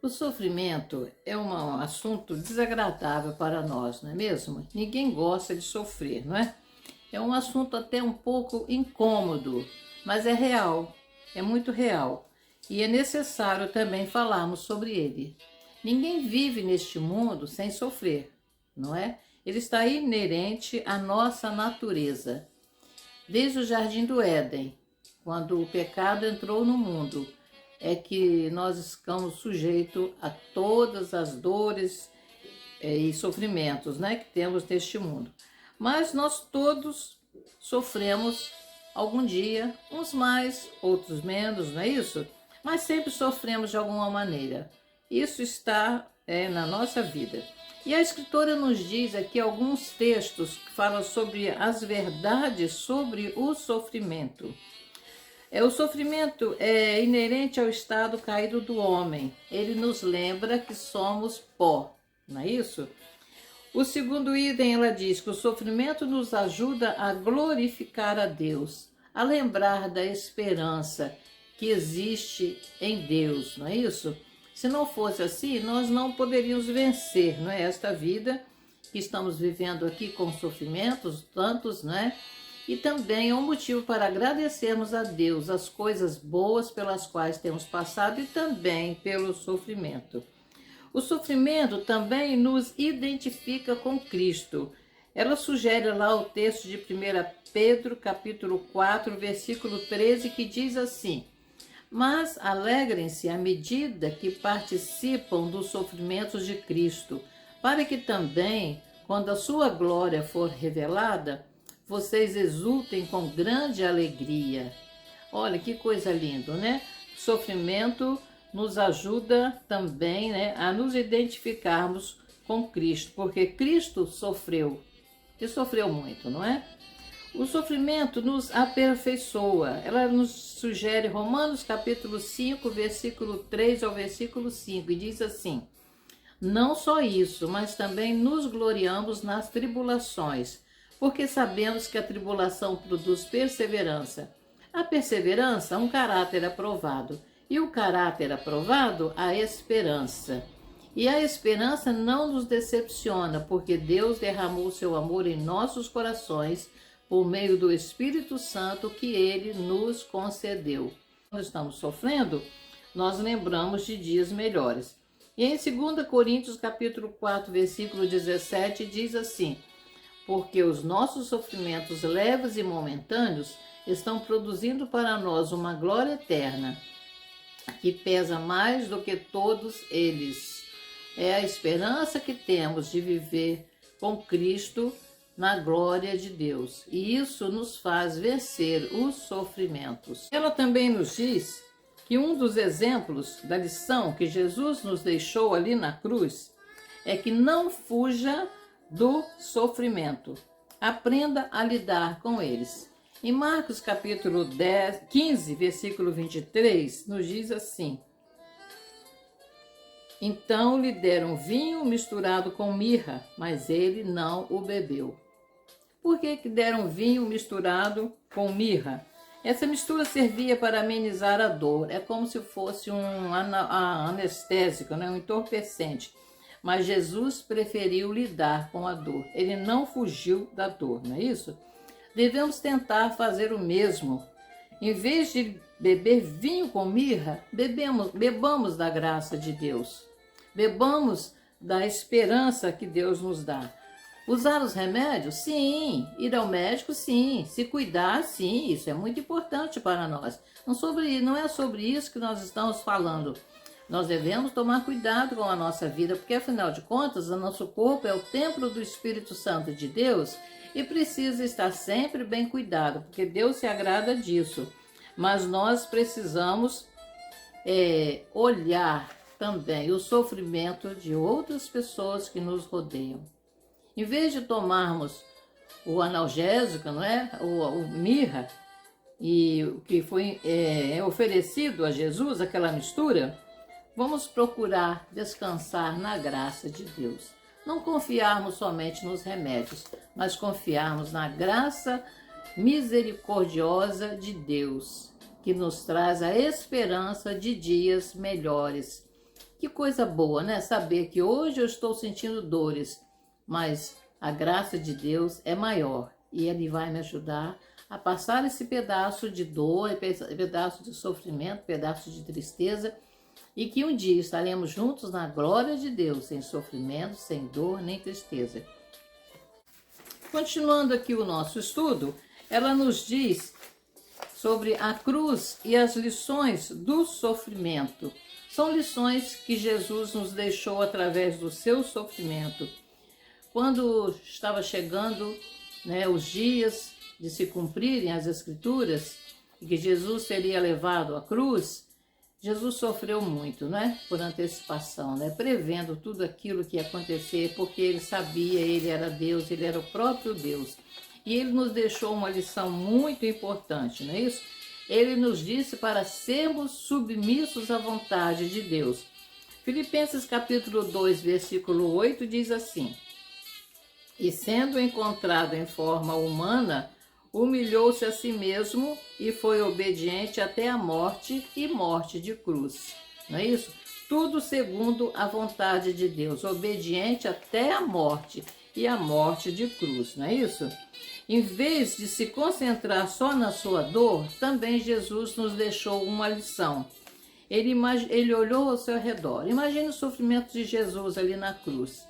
O sofrimento é um assunto desagradável para nós, não é mesmo? Ninguém gosta de sofrer, não é? É um assunto até um pouco incômodo, mas é real, é muito real. E é necessário também falarmos sobre ele. Ninguém vive neste mundo sem sofrer, não é? Ele está inerente à nossa natureza. Desde o Jardim do Éden, quando o pecado entrou no mundo, é que nós estamos sujeitos a todas as dores e sofrimentos, né, que temos neste mundo. Mas nós todos sofremos algum dia, uns mais, outros menos, não é isso? Mas sempre sofremos de alguma maneira. Isso está na nossa vida. E a escritora nos diz aqui alguns textos que falam sobre as verdades sobre o sofrimento. O sofrimento é inerente ao estado caído do homem. Ele nos lembra que somos pó, não é isso? O segundo item, ela diz que o sofrimento nos ajuda a glorificar a Deus, a lembrar da esperança que existe em Deus, não é isso? Se não fosse assim, nós não poderíamos vencer, não é? Esta vida que estamos vivendo aqui com sofrimentos, tantos, não é? E também é um motivo para agradecermos a Deus as coisas boas pelas quais temos passado e também pelo sofrimento. O sofrimento também nos identifica com Cristo. Ela sugere lá o texto de 1 Pedro, capítulo 4, versículo 13, que diz assim: mas alegrem-se à medida que participam dos sofrimentos de Cristo, para que também, quando a sua glória for revelada, vocês exultem com grande alegria. Olha que coisa linda, né? Sofrimento nos ajuda também, né, a nos identificarmos com Cristo, porque Cristo sofreu, e sofreu muito, não é? O sofrimento nos aperfeiçoa. Ela nos sugere Romanos capítulo 5, versículo 3 ao versículo 5, e diz assim: não só isso, mas também nos gloriamos nas tribulações, porque sabemos que a tribulação produz perseverança. A perseverança, um caráter aprovado. E o caráter aprovado, a esperança. E a esperança não nos decepciona, porque Deus derramou seu amor em nossos corações por meio do Espírito Santo que Ele nos concedeu. Quando estamos sofrendo, nós lembramos de dias melhores. E em 2 Coríntios capítulo 4, versículo 17, diz assim: porque os nossos sofrimentos leves e momentâneos estão produzindo para nós uma glória eterna, que pesa mais do que todos eles. É a esperança que temos de viver com Cristo na glória de Deus. E isso nos faz vencer os sofrimentos. Ela também nos diz que um dos exemplos da lição que Jesus nos deixou ali na cruz é que não fuja do sofrimento. Aprenda a lidar com eles. Em Marcos capítulo 15, versículo 23, nos diz assim: então lhe deram vinho misturado com mirra, mas ele não o bebeu. Por que deram vinho misturado com mirra? Essa mistura servia para amenizar a dor. É como se fosse um anestésico, né? Um entorpecente. Mas Jesus preferiu lidar com a dor. Ele não fugiu da dor, não é isso? Devemos tentar fazer o mesmo. Em vez de beber vinho com mirra, bebamos da graça de Deus. Bebamos da esperança que Deus nos dá. Usar os remédios? Sim. Ir ao médico? Sim. Se cuidar? Sim. Isso é muito importante para nós. Não é sobre isso que nós estamos falando. Nós devemos tomar cuidado com a nossa vida, porque afinal de contas, o nosso corpo é o templo do Espírito Santo de Deus e precisa estar sempre bem cuidado, porque Deus se agrada disso. Mas nós precisamos olhar também o sofrimento de outras pessoas que nos rodeiam. Em vez de tomarmos o analgésico, não é? o mirra, e o que foi oferecido a Jesus, aquela mistura, vamos procurar descansar na graça de Deus. Não confiarmos somente nos remédios, mas confiarmos na graça misericordiosa de Deus, que nos traz a esperança de dias melhores. Que coisa boa, né? Saber que hoje eu estou sentindo dores, mas a graça de Deus é maior e Ele vai me ajudar a passar esse pedaço de dor, pedaço de sofrimento, pedaço de tristeza, e que um dia estaremos juntos na glória de Deus, sem sofrimento, sem dor nem tristeza. Continuando aqui o nosso estudo, ela nos diz sobre a cruz e as lições do sofrimento. São lições que Jesus nos deixou através do seu sofrimento. Quando estava chegando, os dias de se cumprirem as Escrituras, e que Jesus seria levado à cruz, Jesus sofreu muito, por antecipação, prevendo tudo aquilo que ia acontecer, porque ele sabia, ele era Deus, ele era o próprio Deus. E ele nos deixou uma lição muito importante, não é isso? Ele nos disse para sermos submissos à vontade de Deus. Filipenses capítulo 2, versículo 8 diz assim: E sendo encontrado em forma humana, humilhou-se a si mesmo e foi obediente até a morte e morte de cruz. Não é isso? Tudo segundo a vontade de Deus, obediente até a morte e a morte de cruz, não é isso? Em vez de se concentrar só na sua dor, também Jesus nos deixou uma lição. Ele olhou ao seu redor. Imagine o sofrimento de Jesus ali na cruz.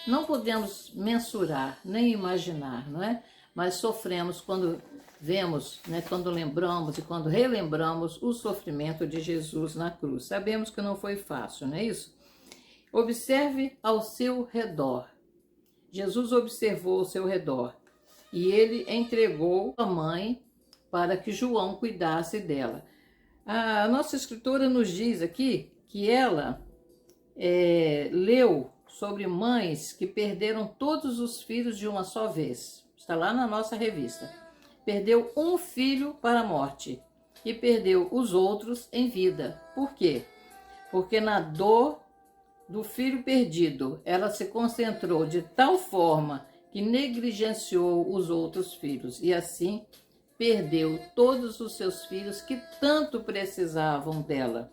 Não podemos mensurar, nem imaginar, não é? Mas sofremos quando vemos, quando lembramos e quando relembramos o sofrimento de Jesus na cruz. Sabemos que não foi fácil, não é isso? Observe ao seu redor. Jesus observou ao seu redor e ele entregou a mãe para que João cuidasse dela. A nossa escritora nos diz aqui que ela leu sobre mães que perderam todos os filhos de uma só vez. Está lá na nossa revista. Perdeu um filho para a morte e perdeu os outros em vida. Por quê? Porque na dor do filho perdido, ela se concentrou de tal forma que negligenciou os outros filhos e assim perdeu todos os seus filhos que tanto precisavam dela.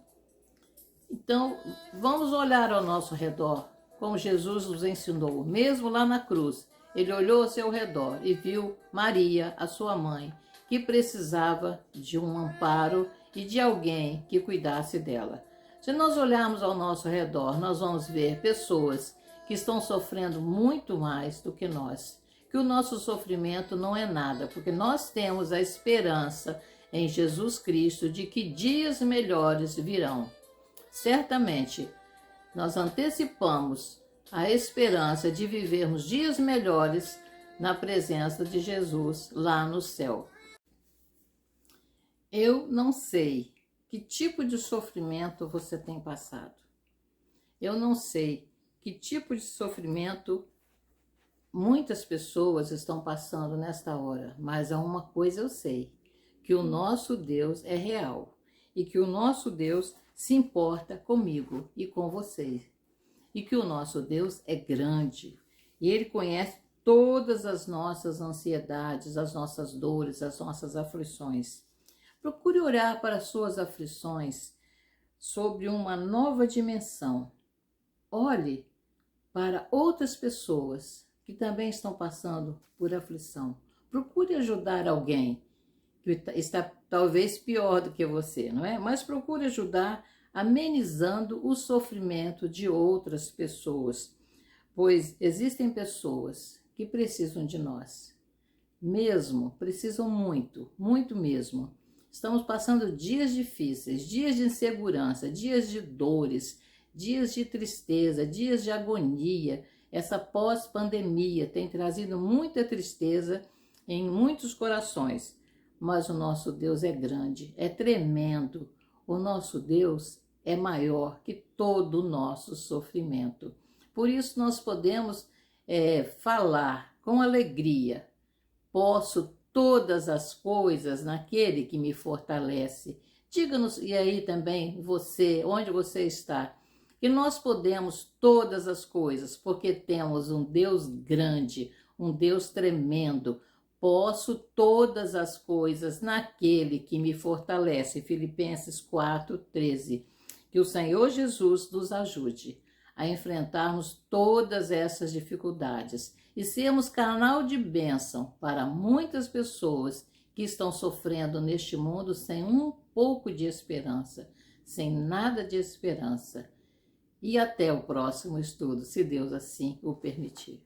Então, vamos olhar ao nosso redor, como Jesus nos ensinou, mesmo lá na cruz. Ele olhou ao seu redor e viu Maria, a sua mãe, que precisava de um amparo e de alguém que cuidasse dela. Se nós olharmos ao nosso redor, nós vamos ver pessoas que estão sofrendo muito mais do que nós. Que o nosso sofrimento não é nada, porque nós temos a esperança em Jesus Cristo de que dias melhores virão. Certamente, nós antecipamos a esperança de vivermos dias melhores na presença de Jesus lá no céu. Eu não sei que tipo de sofrimento você tem passado. Eu não sei que tipo de sofrimento muitas pessoas estão passando nesta hora, mas há uma coisa eu sei, que o nosso Deus é real e que o nosso Deus se importa comigo e com vocês. E que o nosso Deus é grande e Ele conhece todas as nossas ansiedades, as nossas dores, as nossas aflições. Procure orar para as suas aflições sobre uma nova dimensão. Olhe para outras pessoas que também estão passando por aflição. Procure ajudar alguém que está talvez pior do que você, não é? Mas procure ajudar amenizando o sofrimento de outras pessoas, pois existem pessoas que precisam de nós, precisam muito, muito mesmo. Estamos passando dias difíceis, dias de insegurança, dias de dores, dias de tristeza, dias de agonia. Essa pós-pandemia tem trazido muita tristeza em muitos corações, mas o nosso Deus é grande, é tremendo. O nosso Deus é maior que todo o nosso sofrimento. Por isso nós podemos falar com alegria. Posso todas as coisas naquele que me fortalece. Diga-nos, e aí também você, onde você está, que nós podemos todas as coisas, porque temos um Deus grande, um Deus tremendo. Posso todas as coisas naquele que me fortalece. Filipenses 4:13. Que o Senhor Jesus nos ajude a enfrentarmos todas essas dificuldades e sermos canal de bênção para muitas pessoas que estão sofrendo neste mundo sem um pouco de esperança, sem nada de esperança. E até o próximo estudo, se Deus assim o permitir.